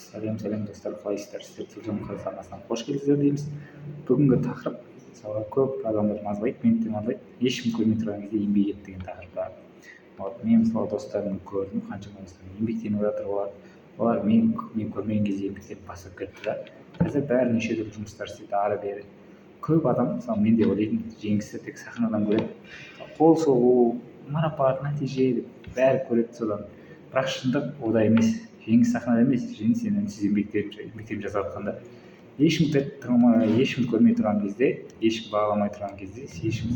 Сәлем достар, қалайсыздар? Сіздердің қазақстаннан қош келдіңіздер дейміз. Бүгінгі тақырып мысалы көп адамдар мазалайды, мені де мазалайды. Ешкім көрмей тұрған кезде еңбек ет деген тақырыпта. Мен мысалы достарымды көрдім, қаншама достарым еңбектеніп жатыр, олар мен көрмеген кезде еңбектеніп бастап кетті да. Қазір бәрі неше түрлі жұмыстар істейді, ары бері. Көп адам, мысалы мен де ойлайтын, жеңісті тек сахнадан көреді. Қол соғу, марапат, нәтиже деп бәрі көреді содан. Бірақ шындық ода емес. Жеңіс сахнада емес, жеңіс сен үнсіз еңбектеніп жасап жатқанда. Ешкім көрмей тұрған кезде, ешкім бағаламай тұрған кезде, ешкім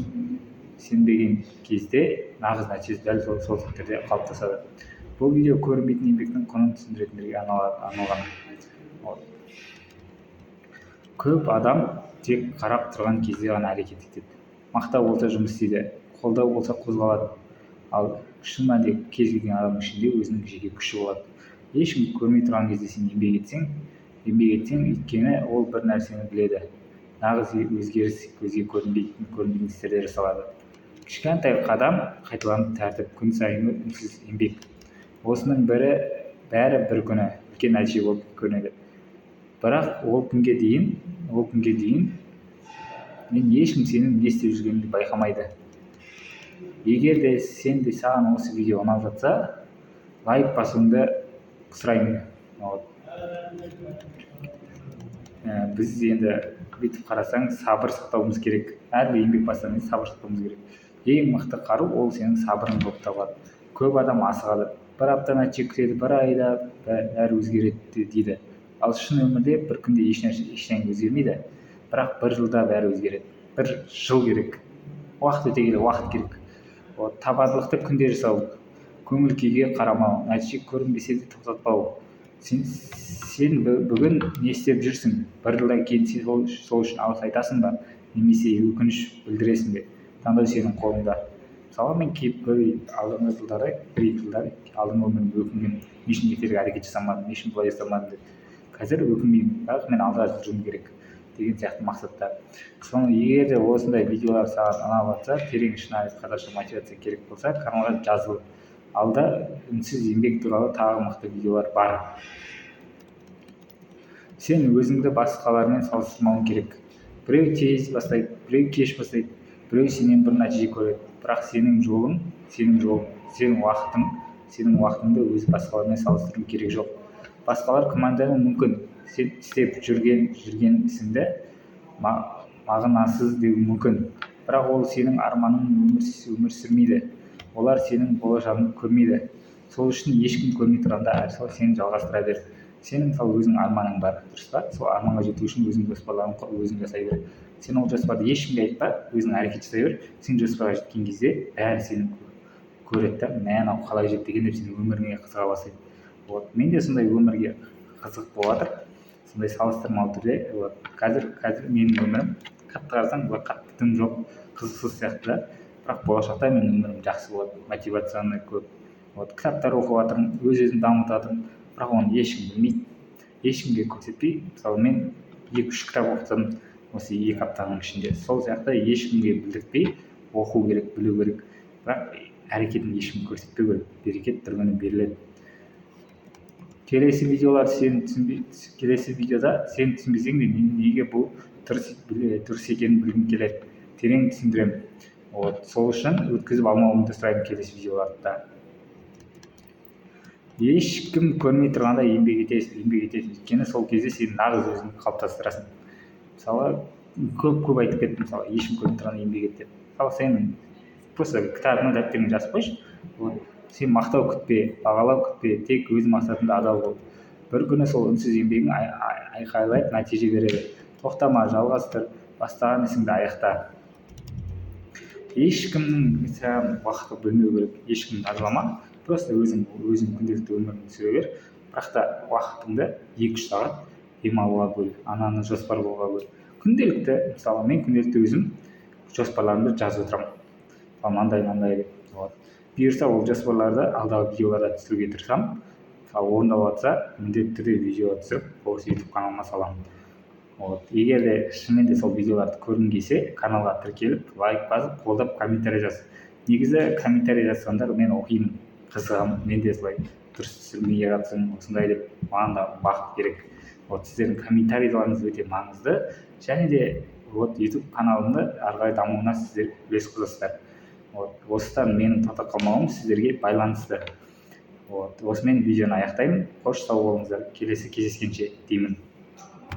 сенбеген кезде нағыз нәтиже дәл сол сәттерде қалыптасады. Бұл видео көрінбейтін еңбектің құнын түсіндіретіндерге арналған. Көп адам тек қарап тұрған кезде ғана әрекет етеді. Мақтау болса жұмыс істейді, қолдау болса қозғалады. Ал шын мәнінде кез келген адамның ішінде өзінің жеке күші болады. Ешкім көрмей тұрған кезде сен еңбек етсең, өйткені ол бір нәрсені біледі. Нағыз өзгеріс көзге көрінбейтін істерде жасалады. Кішкентай қадам, қайталанып тәртіп, күн сайынғы үнсіз еңбек. Осының бәрі бір күні үлкен нәтиже болып көрінеді. Бірақ ол күнге дейін мен ешкім сенің не істеп жүргеніңді байқамайды. Егер де саған осы видео ұнап жатса, лайк басуыңды сұраймын. Біз енді бүйтіп қарасаң, сабыр сақтауымыз керек. Әрбір еңбек бастаған кезде сабыр сақтауымыз керек. Ең мықты қару ол сенің сабырың болып табылады. Көп адам асығады. Бір апта нәтиже күтеді, бір айда бәрі өзгереді дейді. Ал шын өмірде бір күнде ештеңе өзгермейді. Бірақ бір жылда бәрі өзгереді. Бір жыл керек. Уақыт өте келе уақыт керек. Табандылықты күнде жасау, көңіл күйге қарамау, нәтиже көрінбесе де тоқтатпау. Сен бүгін не істеп жүрсің? Бір жылдан кейін сен сол үшін алғыс айтасың ба? Немесе өкініш білдіресің бе? Таңдау сенің қолыңда. Мысалы мен алдыңғы жылдары алдыңғы өмірімде өкінген, не үшін ертерек әрекет жасамадым, не үшін былай жасамадым деп. Қазір өкінбеймін, бірақ мен алға жүруім керек деген сияқты мақсатта. Егер де осындай видеолар саған ұнап жатса, терең шынайы қазақша мотивация керек болса, каналға жазыл. Алда үнсіз еңбек туралы тағы мықты видеолар бар. Сен өзіңді басқалармен салыстырмауың керек. Біреу тез бастайды, біреу кеш бастайды, біреу сенен бір нәтиже көреді. Бірақ сенің жолың, сенің уақытыңды өзі басқалармен салыстыру керек жоқ. Басқалар күмәндануы мүмкін. Сен істеп жүрген ісіңді мағынасыз деуі мүмкін. Бірақ ол сенің арманың өмір сүрмейді. Олар сенің болашағыңды көрмейді. Сол үшін ешкім көрмей тұрғанда сен жалғастыра бер. Сенің мысалы өзің арманың бар, дұрыс па? Сол арманға жету үшін өзің жоспарларын құр өзің жасай бер. Сен ол жоспарды ешкімге айтпа, өзің әрекет жасай бер. Сен жоспарға жеткен кезде бәрі сені көреді, мынау қалай жетті екен деп сен өміріңе қызыға бастайды. Мен де сондай өмірге қызық болып жатыр. Сондай салыстырмалы түрде. Қазір менің өмірім қатты қарасаң, қатты дым жоқ, қызықсыз сияқты да. Бірақ болашақта менің өмірім жақсы болады, мотивацияны көп. Кітаптар оқып жатырмын, өз-өзімді дамытып жатырмын. Бірақ оны ешкім білмейді, ешкімге көрсетпей. Мысалы мен 2-3 кітап оқыдым осы 2 аптаның ішінде. Сол сияқты ешкімге білдіртпей оқу керек, білу керек. Бірақ әрекетін ешкім көрсетпеу керек. Берекет бір күні беріледі. Келесі видеода сен түсінбесең де неге бұл дұрыс екенін білгің келеді. Терең түсіндіремін. Сол үшін өткізіп алмауымды сұраймын келесі видеоларда. Ешкім көрмей тұрғанда еңбек етесің. Өйткені сол кезде сен нағыз өзіңді қалыптастырасың. Мысалы, көп айтып кеттім, мысалы, ешкім көрмей тұрғанда еңбек ет деп. Мысалы, сен просто кітабыңа дәптеріңе жазып қойшы. Сен мақтау күтпе, бағалау күтпе, тек өз мақсатыңда адал бол. Бір күні сол үнсіз еңбегің айқайлап нәтиже береді. Тоқтама, жалғастыр, бастаған ісіңді аяқта. Ешкімнің саған уақытты бөлмеу керек, ешкім назалама. Просто өзің күнделікті өміріңді сүре бер. Бірақ та уақытыңды 2-3 сағат демалуға бөл, ананы жоспарлауға бөл. Күнделікті, мысалы, мен күнделікті өзім жоспарларымды жазып отырамын. Мынандай деп. Бұйырса ол жоспарларды алдағы видеоларда түсіруге тырысамын. Орындалып жатса, міндетті түрде видео түсіріп, осы YouTube каналыма саламын. Егер де шынымен де сол видеоларды көргің келсе, каналға тіркеліп, лайк басып, қолдап, комментарий жаз. Негізі комментарий жазғандар мен оқимын, қызығамын, мен де солай дұрыс түсірмей жатсың осындай деп, маған да бақыт керек. Вот сіздердің комментарийлеріңіз өте маңызды, және де вот YouTube каналымды ары қарай дамуына сіздер үлес қосасыздар. Вот осыдан менің тоқтап қалмауым сіздерге байланысты. Вот осымен видеоны аяқтаймын. Қош сау болыңыздар, келесі кездескенше деймін.